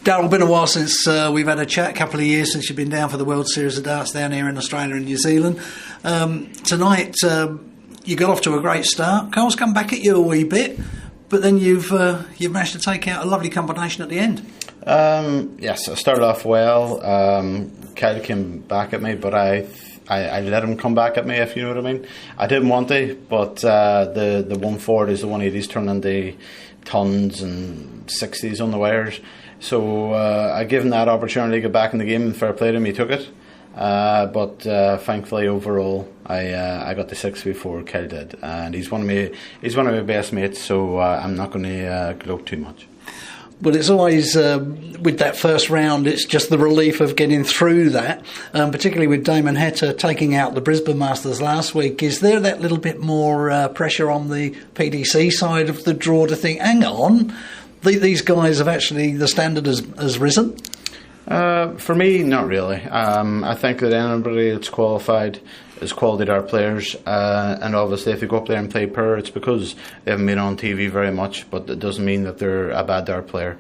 Daryl, been a while since we've had a chat, a couple of years since you've been down for the World Series of Darts down here in Australia and New Zealand. Tonight, you got off to a great start. Carl's come back at you a wee bit, but then you've managed to take out a lovely combination at the end. Yes, I started off well. Kyle came back at me, but I let him come back at me, if you know what I mean. I didn't want to, but the 140 is the 180s turned into tons and 60s on the wires. So I gave him that opportunity to get back in the game, and fair play to him, he took it. But thankfully, overall, I got the 6 before Kyle did, and he's one of my best mates. So I'm not going to gloat too much. But it's always, with that first round, it's just the relief of getting through that, particularly with Damon Heta taking out the Brisbane Masters last week. Is there that little bit more pressure on the PDC side of the draw to think, hang on, these guys have actually, the standard has risen? For me, not really. I think that anybody that's qualified is quality dart players, and obviously if they go up there and play poor, it's because they haven't been on TV very much, but it doesn't mean that they're a bad dart player.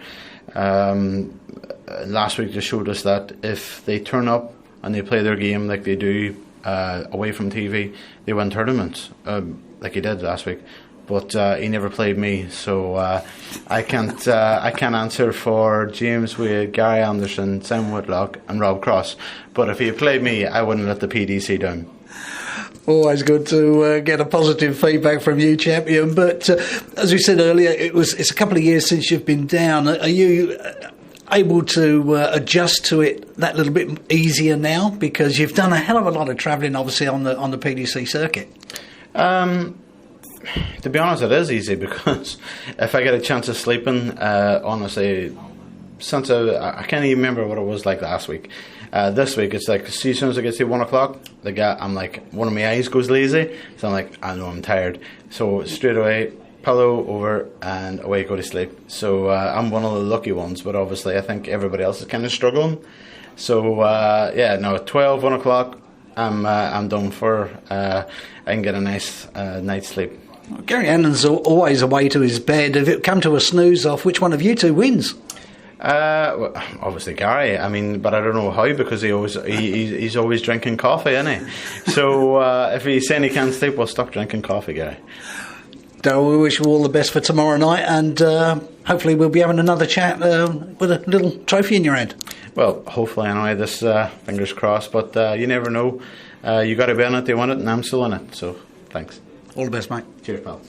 Last week just showed us that if they turn up and they play their game like they do away from TV, they win tournaments, like he did last week. But he never played me, so I can't answer for James Wade, Gary Anderson, Sam Whitlock and Rob Cross. But if he had played me, I wouldn't let the PDC down. Always good to get a positive feedback from you, champion. But as we said earlier, it's a couple of years since you've been down. Are you able to adjust to it that little bit easier now, because you've done a hell of a lot of travelling, obviously on the PDC circuit? To be honest, it is easy, because if I get a chance of sleeping, honestly, since I can't even remember what it was like last week. This week, it's like, see, as soon as I get to 1 o'clock, I'm like, one of my eyes goes lazy, so I'm like, I know I'm tired. So straight away, pillow over, and away go to sleep. So I'm one of the lucky ones, but obviously I think everybody else is kind of struggling. So at 12, 1 o'clock, I'm done for. I can get a nice night's sleep. Gary Annan's always away to his bed. If it come to a snooze off, which one of you two wins? Well, obviously Gary. I mean, but I don't know how, because he's always drinking coffee, isn't he? So if he's saying he can't sleep, well, stop drinking coffee, Gary. Daryl, we wish you all the best for tomorrow night, and hopefully we'll be having another chat with a little trophy in your hand. Well, hopefully anyway, this fingers crossed, but you never know. You got to be in it, they want it, and I'm still in it, so thanks. All the best, mate. Cheers, pal.